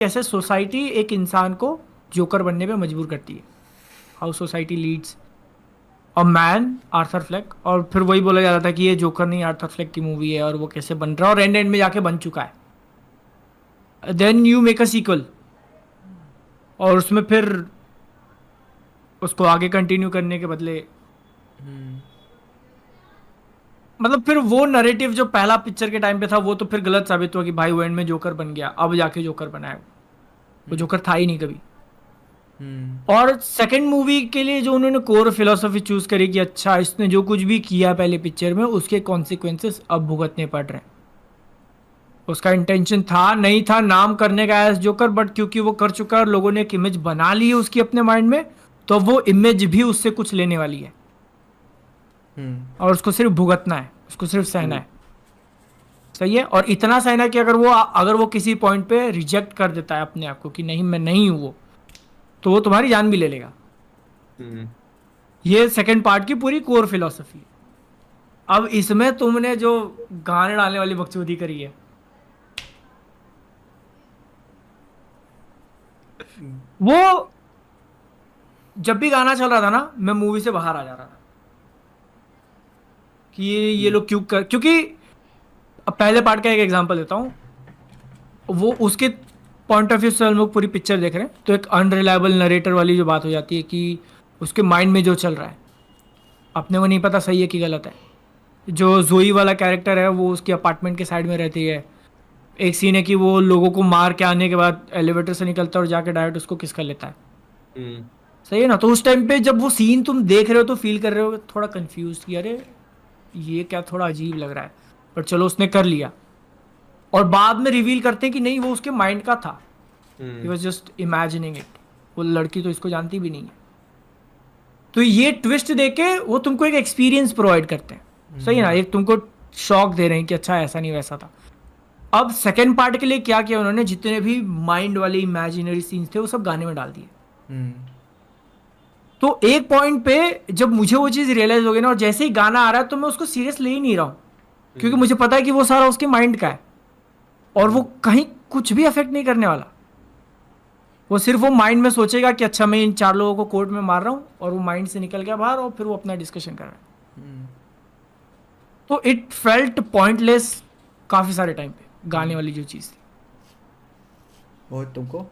कैसे सोसाइटी एक इंसान को जोकर बनने पे मजबूर करती है, how society leads a man Arthur Fleck. और फिर वही बोला जा रहा था कि ये जोकर नहीं आर्थर फ्लेक की मूवी है और वो कैसे बन रहा है और एंड एंड में जाके बन चुका है। Then you make a sequel और उसमें फिर उसको आगे कंटिन्यू करने के बदले मतलब फिर वो नरेटिव जो पहला पिक्चर के टाइम पे था वो तो फिर गलत साबित हुआ कि भाई वो एंड में जोकर बन गया, अब जाके जोकर बनाया। वो जोकर था ही नहीं कभी। और सेकंड मूवी के लिए जो उन्होंने कोर फिलोसफी चूज करी कि अच्छा इसने जो कुछ भी किया पहले पिक्चर में उसके कॉन्सिक्वेंसेस अब भुगतने पड़ रहे हैं। उसका इंटेंशन था नहीं था नाम करने का एज जोकर, बट क्योंकि वो कर चुका है और लोगों ने एक इमेज बना ली है उसकी अपने माइंड में, तो वो इमेज भी उससे कुछ लेने वाली है और उसको सिर्फ भुगतना है, उसको सिर्फ सहना है। सही है। और इतना सहना है कि अगर वो किसी पॉइंट पे रिजेक्ट कर देता है अपने आप को कि नहीं मैं नहीं हूं वो, तो वो तुम्हारी जान भी ले लेगा। हम्म। ये सेकंड पार्ट की पूरी कोर फिलॉसफी है। अब इसमें तुमने जो गाने डालने वाली बकचोदी करी है, वो जब भी गाना चल रहा था ना मैं मूवी से बाहर आ जा रहा था कि ये लोग क्यों कर, क्योंकि अब पहले पार्ट का एक एग्जांपल देता हूँ। वो उसके पॉइंट ऑफ व्यू से हम लोग पूरी पिक्चर देख रहे हैं तो एक अनरिलायबल नरेटर वाली जो बात हो जाती है कि उसके माइंड में जो चल रहा है अपने को नहीं पता सही है कि गलत है। जो जोई वाला कैरेक्टर है वो उसके अपार्टमेंट के साइड में रहती है। एक सीन है कि वो लोगों को मार के आने के बाद एलिवेटर से निकलता है और जाके डायरेक्ट उसको किस कर लेता है। हम्म। सही है ना। तो उस टाइम पे जब वो सीन तुम देख रहे हो तो फील कर रहे हो थोड़ा कंफ्यूज कि अरे ये क्या थोड़ा अजीब लग रहा है, पर चलो उसने कर लिया। और बाद में रिवील करते हैं कि नहीं वो उसके माइंड का था, ही hmm. Was just imagining it. वो लड़की तो इसको जानती भी नहीं है। तो ये ट्विस्ट देके वो तुमको एक एक्सपीरियंस प्रोवाइड करते हैं। सही है ना। एक तुमको शॉक दे रहे हैं कि अच्छा ऐसा नहीं वैसा था। अब सेकेंड पार्ट के लिए क्या किया उन्होंने, जितने भी माइंड वाले इमेजिनरी सीन्स थे वो सब गाने में डाल दिए। तो एक पॉइंट पे जब मुझे वो चीज़ रियलाइज हो गई ना और जैसे ही गाना आ रहा है तो मैं उसको सीरियस ले ही नहीं रहा हूँ, क्योंकि हम्म। मुझे पता है कि वो सारा उसके माइंड का है और वो हम्म। कहीं कुछ भी अफेक्ट नहीं करने वाला। वो सिर्फ वो माइंड में सोचेगा कि अच्छा मैं इन चार लोगों को कोर्ट में मार रहा हूँ और वो माइंड से निकल गया बाहर और फिर वो अपना डिस्कशन कर रहा है। तो इट फेल्ट पॉइंटलेस काफ़ी सारे टाइम पे गाने वाली जो चीज़ थी। और तुमको?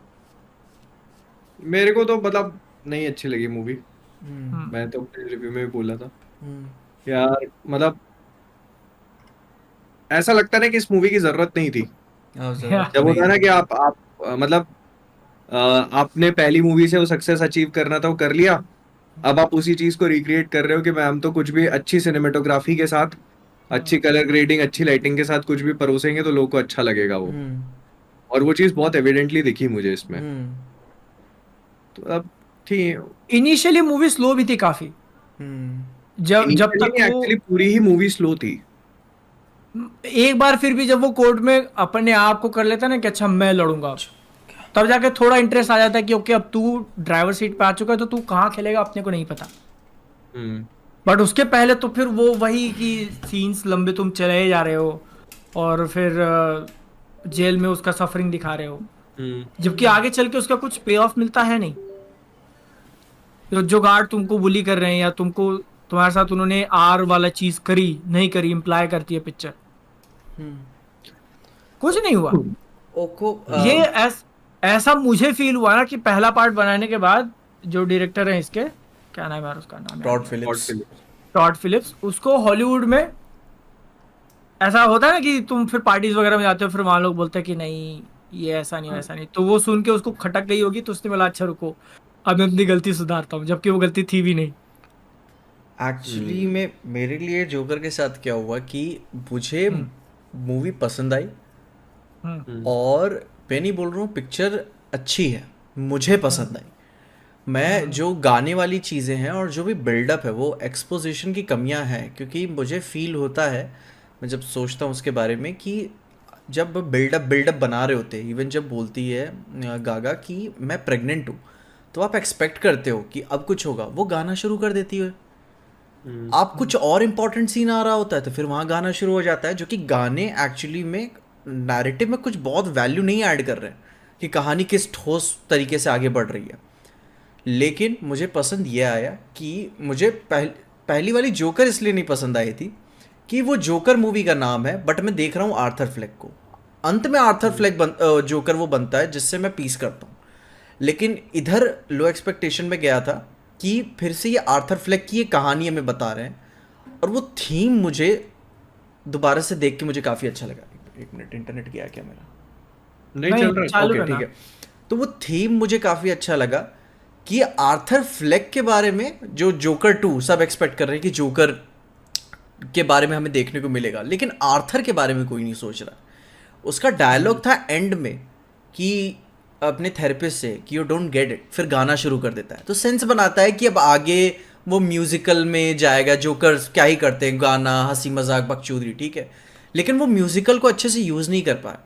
मेरे को तो मतलब नहीं अच्छी लगी मूवी। हम्म। मैं तो अपने रिव्यू में भी बोला था यार, मतलब ऐसा लगता है कि इस मूवी की जरूरत नहीं थी। हाँ, या जरूरत तो जब नहीं होता है ना थी। कि आप मतलब आपने पहली मूवी से वो सक्सेस अचीव करना था वो कर लिया। अब आप उसी चीज को रिक्रिएट कर रहे हो कि मैं हम तो कुछ भी अच्छी सिनेमेटोग्राफी के साथ, अच्छी कलर ग्रेडिंग, अच्छी लाइटिंग के साथ कुछ भी परोसेंगे तो लोगों को अच्छा लगेगा वो। और वो चीज बहुत एविडेंटली दिखी मुझे इसमें। तो अब थी। इनिशियली मूवी स्लो भी थी काफ़ी। जब जब तक इनिशियली वो एक्चुअली पूरी ही मूवी स्लो थी। एक बार फिर भी जब वो कोर्ट में अपने आप को कर लेता है ना कि अच्छा मैं लड़ूंगा, तब जाके थोड़ा इंटरेस्ट आ जाता है कि ओके अब तू ड्राइवर सीट पे आ चुका है तो तू कहाँ खेलेगा अपने को नहीं पता। हम्म। बट उसके पहले तो फिर वो वही कि सीन्स लंबे तुम चले जा रहे हो और फिर जेल में उसका सफरिंग दिखा रहे हो, हम्म। जबकि आगे चल के उसका कुछ पे ऑफ मिलता है नहीं। जो गार्ड तुमको बुली कर रहे हैं या तुमको तुम्हारे साथ उन्होंने आर वाला चीज करी नहीं करी इम्प्लाई करती है पिक्चर, कुछ नहीं हुआ। ओको ये ऐसा मुझे फील हुआ ना कि पहला पार्ट बनाने के बाद जो डायरेक्टर है इसके, क्या नाम है यार उसका, नाम याद टॉड नहीं आ गॉड फिलिप्स। फिलिप्स। रहा, टॉड फिलिप्स, उसको हॉलीवुड में ऐसा होता है ना कि तुम फिर पार्टीज वगैरह में जाते हो फिर वहां लोग बोलते हैं कि नहीं ये ऐसा नहीं वैसा नहीं, तो वो सुन के उसको खटक गई होगी तो उसने बोला अच्छा रुको अब मैं अपनी गलती सुधारता हूँ, जबकि वो गलती थी भी नहीं। एक्चुअली हम्म। में मेरे लिए जोकर के साथ क्या हुआ कि मुझे हम्म। मूवी पसंद आई। हम्म। हम्म। और मैं नहीं बोल रहा हूँ पिक्चर अच्छी है, मुझे हम्म। पसंद आई। मैं जो गाने वाली चीज़ें हैं और जो भी बिल्डअप है वो एक्सपोजिशन की कमियां हैं, क्योंकि मुझे फील होता है, मैं जब सोचता हूँ उसके बारे में कि जब बिल्डअप बिल्डअप बना रहे होते हैं, इवन जब बोलती है गागा कि मैं प्रेग्नेंट हूँ, तो आप एक्सपेक्ट करते हो कि अब कुछ होगा, वो गाना शुरू कर देती है। हम्म। आप कुछ और इम्पोर्टेंट सीन आ रहा होता है तो फिर वहाँ गाना शुरू हो जाता है, जो कि गाने एक्चुअली में नैरेटिव में कुछ बहुत वैल्यू नहीं ऐड कर रहे हैं। कि कहानी किस ठोस तरीके से आगे बढ़ रही है। लेकिन मुझे पसंद ये आया कि मुझे पहली वाली जोकर इसलिए नहीं पसंद आई थी कि वो जोकर मूवी का नाम है, बट मैं देख रहा हूँ आर्थर फ्लेक को। अंत में आर्थर फ्लेक जोकर वो बनता है जिससे मैं पीस करता हूँ। लेकिन इधर लो एक्सपेक्टेशन में गया था कि फिर से ये आर्थर फ्लेक की ये कहानी हमें बता रहे हैं, और वो थीम मुझे दोबारा से देख के मुझे काफ़ी अच्छा लगा। एक मिनट, इंटरनेट गया क्या मेरा? नहीं चल रहा है। चालू ओके, रहना। ठीक है। तो वो थीम मुझे काफ़ी अच्छा लगा कि आर्थर फ्लेक के बारे में जो जोकर 2 सब एक्सपेक्ट कर रहे हैं कि जोकर के बारे में हमें देखने को मिलेगा, लेकिन आर्थर के बारे में कोई नहीं सोच रहा। उसका डायलॉग था एंड में कि अपने थेरेपिस्ट से कि यू डोंट गेट इट, फिर गाना शुरू कर देता है। तो सेंस बनाता है कि अब आगे वो म्यूजिकल में जाएगा। जोकर क्या ही करते हैं, गाना, हंसी मजाक, बकचोदी, ठीक है, लेकिन वो म्यूजिकल को अच्छे से यूज़ नहीं कर पाए।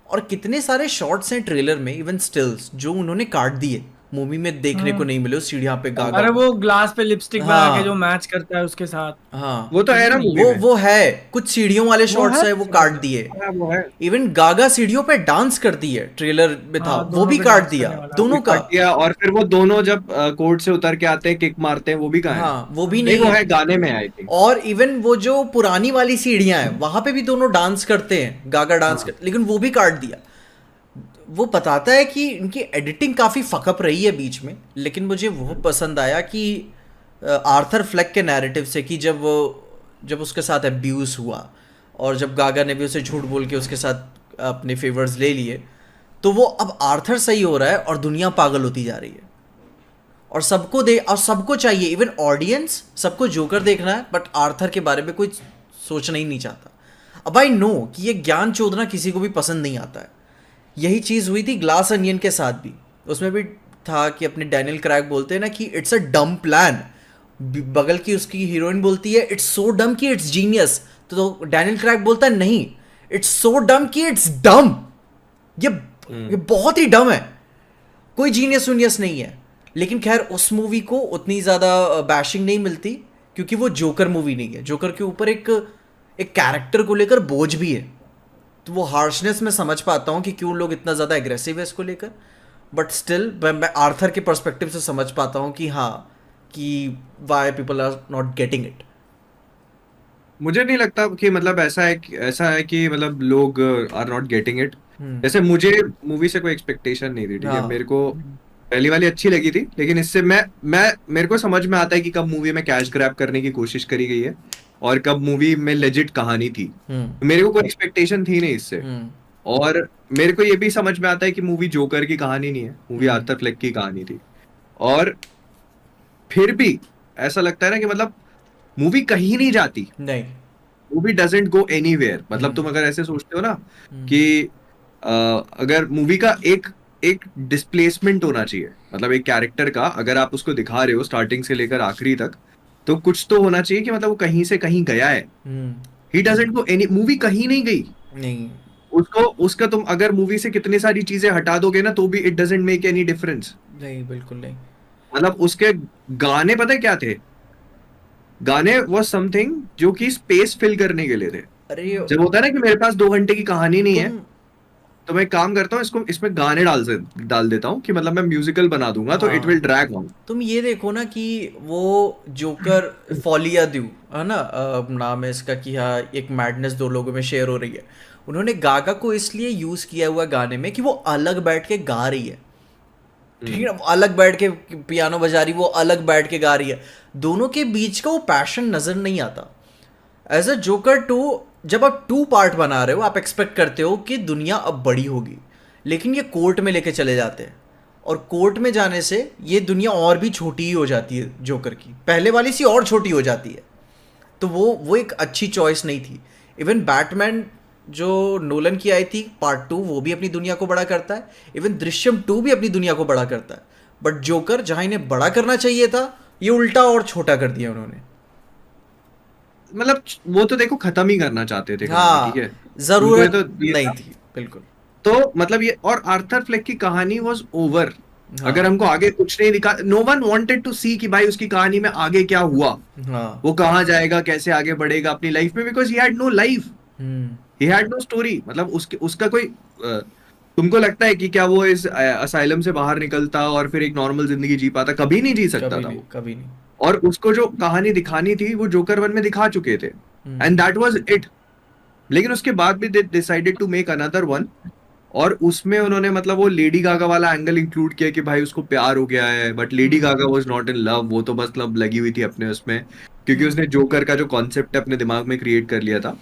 और कितने सारे शॉट्स हैं ट्रेलर में, इवन स्टिल्स, जो उन्होंने काट दिए, मूवी में देखने को नहीं मिले। उस सीढ़ियाँ पे गागा, अरे वो ग्लास पे लिपस्टिक बना के जो हाँ मैच करता है उसके साथ, हाँ, वो तो है ना मूवी में। वो है, कुछ सीढ़ियों वाले वो शॉट्स है है वो काट दिए। हाँ, वो है। इवन गागा सीढ़ियों पे डांस करती है, ट्रेलर में था, हाँ वो दोनों भी पे काट डांस दिया, करने वाला। दोनों का। काट दिया। और फिर वो दोनों जब कोर्ट से उतर के आते हैं, किक मारते हैं, वो भी कहाँ है? हाँ, वो भी नहीं, नहीं वो है। है गाने में आई थिंक। और इवन वो जो पुरानी वाली सीढ़ियां हैं वहां पे भी दोनों डांस करते हैं, गागा डांस हाँ। कर, लेकिन वो भी काट दिया। वो बताता है कि इनकी एडिटिंग काफ़ी फकअप रही है बीच में। लेकिन मुझे वो पसंद आया कि आर्थर फ्लेक के नैरेटिव से, कि जब उसके साथ अब्यूज़ हुआ और जब गागा ने भी उसे झूठ बोल के उसके साथ अपने फेवर्स ले लिए, तो वो अब आर्थर सही हो रहा है और दुनिया पागल होती जा रही है। और सबको चाहिए, इवन ऑडियंस, सबको जोकर देखना है, बट आर्थर के बारे में कोई सोचना ही नहीं चाहता। अब आई नो कि ये ज्ञान चोदना किसी को भी पसंद नहीं आता है। यही चीज़ हुई थी ग्लास अनियन के साथ भी। उसमें भी था कि अपने डैनियल क्राइग बोलते हैं ना कि इट्स अ डम प्लान। बगल की उसकी हीरोइन बोलती है इट्स सो डम कि इट्स जीनियस, तो डैनियल क्राइग बोलता है नहीं, इट्स सो डम कि इट्स डम। ये बहुत ही डम है, कोई जीनियस वीनियस नहीं है। लेकिन खैर उस मूवी को उतनी ज़्यादा बैशिंग नहीं मिलती क्योंकि वो जोकर मूवी नहीं है। जोकर के ऊपर एक कैरेक्टर को लेकर बोझ भी है, तो वो हार्शनेस में समझ पाता हूँ कि क्यों लोग इतना ज़्यादा एग्रेसिव है इसको लेकर। बट स्टिल मैं आर्थर के पर्सपेक्टिव से समझ पाता हूँ कि हाँ, कि why people are not getting it. मुझे नहीं लगता कि मतलब ऐसा है कि मतलब लोग आर नॉट गेटिंग इट। जैसे मुझे मूवी से कोई एक्सपेक्टेशन नहीं थी, ठीक है। हाँ। मेरे को पहली वाली अच्छी लगी थी, लेकिन इससे मैं मेरे को समझ में आता है कि कब मूवी में कैश ग्रैब करने की कोशिश करी गई है और कब मूवी में लेजिट कहानी थी। मेरे को कोई एक्सपेक्टेशन थी नहीं इससे। और मेरे को ये भी समझ में आता है कि मूवी जोकर की कहानी नहीं है, मूवी आर्थर फ्लेक की कहानी थी। और फिर भी ऐसा लगता है ना कि मतलब मूवी कहीं नहीं जाती, नहीं, मूवी डजंट गो एनीवेयर। मतलब तुम अगर ऐसे सोचते हो ना कि अगर मूवी का एक डिस्प्लेसमेंट होना चाहिए, मतलब एक कैरेक्टर का अगर आप उसको दिखा रहे हो स्टार्टिंग से लेकर आखिरी तक, तो कुछ तो होना चाहिए कि मतलब वो कहीं से कहीं गया है। He doesn't go any, movie कहीं नहीं गई। नहीं, उसका तुम अगर मूवी से कितनी सारी चीजें हटा दोगे ना तो भी it doesn't make any difference. नहीं, बिल्कुल नहीं। मतलब उसके गाने पता है क्या थे? गाने वो समथिंग जो कि स्पेस फिल करने के लिए थे। अरे जब होता है ना कि मेरे पास 2 घंटे की कहानी नहीं है, तुम तो मैं एक काम करता हूँ, इसमें गाने डाल देता हूँ कि मतलब मैं म्यूजिकल बना दूंगा, तो इट विल ड्रैग ऑन। तुम ये देखो ना कि वो जोकर फॉलिया द्यू है ना, नाम है इसका, कि हाँ एक मैडनेस दो लोगों में शेयर हो रही है। उन्होंने गागा को इसलिए यूज किया हुआ गाने में कि वो अलग बैठ के गा रही है, ठीक है ना, वो अलग बैठ के पियानो बजा रही, वो अलग बैठ के गा रही है। दोनों के बीच का वो पैशन नजर नहीं आता। एज अ जोकर 2, जब आप 2 पार्ट बना रहे हो, आप एक्सपेक्ट करते हो कि दुनिया अब बड़ी होगी, लेकिन ये कोर्ट में लेके चले जाते हैं, और कोर्ट में जाने से ये दुनिया और भी छोटी ही हो जाती है जोकर की, पहले वाली सी और छोटी हो जाती है। तो वो एक अच्छी चॉइस नहीं थी। इवन बैटमैन जो नोलन की आई थी पार्ट 2, वो भी अपनी दुनिया को बड़ा करता है। इवन दृश्यम 2 भी अपनी दुनिया को बड़ा करता है। बट जोकर जहाँ इन्हें बड़ा करना चाहिए था, ये उल्टा और छोटा कर दिया उन्होंने। मतलब वो तो देखो खत्म ही करना चाहते थे, हाँ, ठीक है, जरूरत तो ये नहीं था। थी, बिल्कुल। तो मतलब ये, और आर्थर फ्लेक की कहानी वाज ओवर। हाँ, अगर हमको आगे कुछ नहीं दिखा, नो वन वांटेड टू सी कि भाई उसकी कहानी में आगे क्या हुआ, हाँ, वो कहाँ जाएगा, कैसे आगे बढ़ेगा अपनी लाइफ में, because he had no life, he had no story. मतलब उसका कोई तुमको लगता है कि क्या वो इस असाइलम से बाहर निकलता और फिर एक नॉर्मल जिंदगी जी पाता? कभी नहीं जी सकता कभी था नहीं, वो। कभी नहीं। और उसको जो कहानी दिखानी थी वो जोकर 1 में दिखा चुके थे, एंड दैट वाज इट। लेकिन उसके बाद भी they decided to make another one, और उसमें उन्होंने मतलब वो लेडी गागा वाला एंगल इंक्लूड किया कि भाई उसको प्यार हो गया है, but Lady Gaga was not in love, वो तो बस लब लगी हुई थी अपने उसमें, क्योंकि उसने जोकर का जो कॉन्सेप्ट है अपने दिमाग में क्रिएट कर लिया था।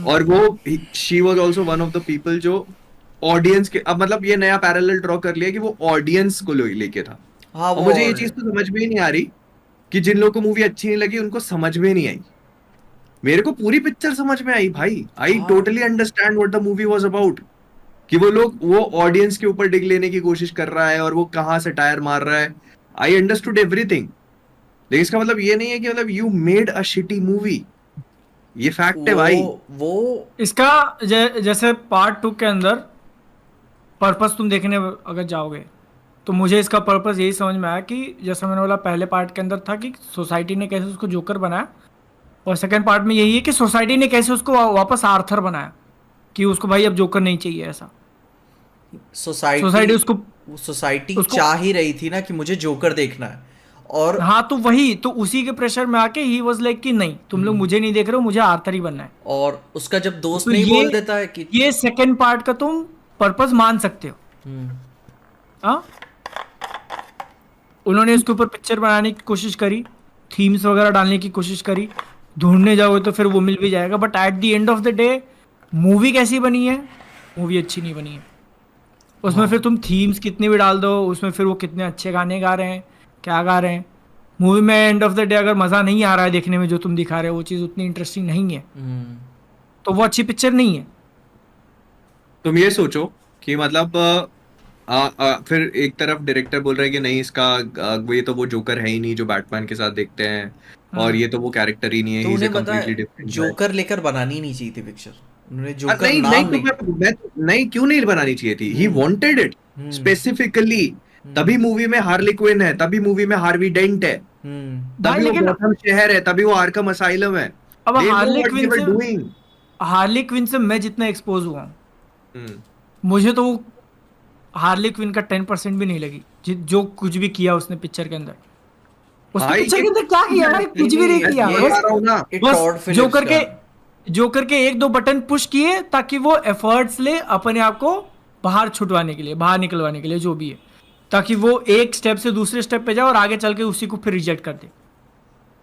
और वो she was also one of the people जो ऑडियंस के, अब मतलब ये नया पैरेलल ड्रॉ कर लिया कि वो ऑडियंस को लेके था। हाँ, और वो मुझे ये चीज तो समझ में ही नहीं आ रही कि जिन लोगों को मूवी अच्छी नहीं लगी उनको समझ में नहीं आई। मेरे को पूरी पिक्चर समझ में आई भाई, आई हाँ, totally understand what the movie was about, कि वो लोग वो ऑडियंस के ऊपर डिग लेने की कोशिश कर रहा है और वो कहाँ से टायर मार रहा है। आई अंडरस्टूड एवरीथिंग, लेकिन इसका मतलब ये नहीं है कि मतलब you made a shitty movie, ये फैक्ट है भाई। वो इसका जैसे पार्ट 2 के अंदर पर्पस तुम देखने अगर जाओगे तो मुझे इसका पर्पस यही समझ में आया कि जैसा मैंने बोला पहले पार्ट के अंदर था कि सोसाइटी ने कैसे उसको जोकर बनाया, और सेकंड पार्ट में यही है कि सोसाइटी ने कैसे उसको वापस आर्थर बनाया, कि उसको भाई अब जोकर नहीं चाहिए ऐसा। सोसाइटी उसको सोसाइटी उसको चाह ही रही थी ना कि मुझे जोकर देखना है। और हाँ, तो वही तो उसी के प्रेशर में आके ही वाज लाइक कि नहीं तुम लोग मुझे नहीं देख रहे हो, मुझे आर्थर ही बनना है। और उसका जब दोस्त तो नहीं बोल देता है कि ये सेकंड पार्ट का तुम पर्पस मान सकते हो। हाँ, उन्होंने इसके ऊपर पिक्चर बनाने की कोशिश करी, थीम्स वगैरह डालने की कोशिश करी, ढूंढने जाओगे तो फिर वो मिल भी जाएगा, but at the end of the day movie कैसी बनी है? मूवी अच्छी नहीं बनी है। उसमें फिर तुम थीम्स कितनी भी डाल दो, उसमें फिर वो कितने अच्छे गाने गा रहे हैं, क्या गा रहे हैं, मूवी में एंड ऑफ द डे अगर मज़ा नहीं आ रहा है देखने में, जो तुम दिखा रहे हो वो चीज़ उतनी इंटरेस्टिंग नहीं है, तो वो अच्छी पिक्चर नहीं है। तुम ये सोचो कि मतलब फिर एक तरफ डायरेक्टर बोल रहा है कि नहीं इसका ये तो वो जोकर है ही नहीं जो बैटमैन के साथ देखते हैं, और ये तो वो कैरेक्टर ही नहीं है, तो ही इज अ उन्हें पता कंप्लीटली है डिफरेंट। जोकर लेकर बनानी नहीं चाहिए थी पिक्चर। उन्होंने जोकर नहीं नहीं नाम तो मैं नहीं, क्यों नहीं बनानी चाहिए थी? He wanted it specifically. तभी मूवी में हार्ली क्विन है, तभी मूवी में हार्वी डेंट है, भाई तभी वो लेकिन गॉथम शहर है, तभी वो आर्कम असाइलम है। अब they know what they were doing. Harley Quinn से मैं जितना एक्सपोज हुआ हूँ, हम्म। मुझे तो वो हार्ली क्विन का 10% भी नहीं लगी, जो कुछ भी किया उसने पिक्चर के अंदर। उसने भाई पिक्चर ये के अंदर क्या किया भाई? कुछ भी नहीं मैं किया। तो बता रहा हूँ ना। टॉड बस फिलिप्स जोकर के एक दो बटन पुश किए ताकि वो एफर्ट्स ले अपने आप को बाहर छुटवाने के लिए, बाहर निकलवाने के लिए, जो भी है, ताकि वो एक स्टेप से दूसरे स्टेप पे जाए और आगे चल के उसी को फिर रिजेक्ट कर दे।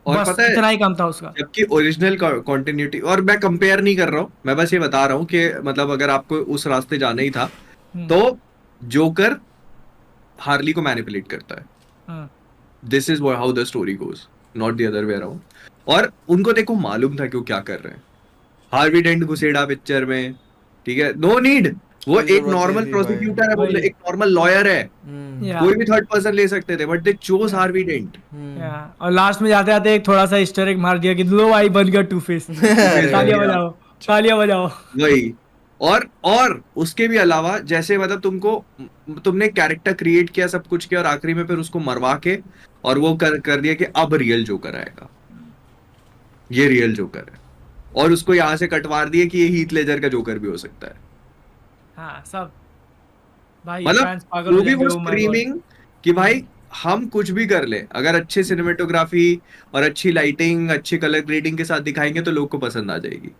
और बस पता है, इतना ही काम था उसका। जबकि ओरिजिनल कंटिन्यूटी, और मैं कंपेयर नहीं कर रहा हूँ, मैं बस ये बता रहा हूँ कि मतलब अगर आपको उस रास्ते जाना ही था तो जोकर हार्ली को मैनिपुलेट करता है। This is how the story goes, not the other way around. और उनको देखो मालूम था कि वो क्या कर रहे हैं। हार्वी डेंट घुसेड़ा पिक्चर में, ठीक है, नो नीड। वो कोई एक जरूरत नहीं नॉर्मल थी प्रोसिक्यूटर है, वो वही। एक नॉर्मल लॉयर है, या, कोई भी थर्ड पर्सन ले सकते थे, but they chose Harvey Dent. Yeah, और लास्ट में जाते जाते एक थोड़ा सा ईस्टर एग मार दिया कि लो आई बन गया टू फेस। तालियां बजाओ, तालियां बजाओ। वही। और उसके भी अलावा जैसे मतलब तुमने कैरेक्टर क्रिएट किया, सब कुछ किया, और आखिरी में फिर उसको मरवा के और वो कर दिया कि अब रियल जोकर आएगा, ये रियल जोकर है, और उसको यहां से कटवार दिया कि ये हीथ लेजर का जोकर भी हो सकता है। हाँ, सब भाई मतलब फैंस पागल हो मूवी जाएंगे। वो ओ माय गॉड। स्क्रीमिंग कि भाई हम कुछ भी कर ले, अगर अच्छे सिनेमेटोग्राफी और अच्छी लाइटिंग, अच्छी कलर ग्रेडिंग के साथ दिखाएंगे तो लोग को पसंद आ जाएगी।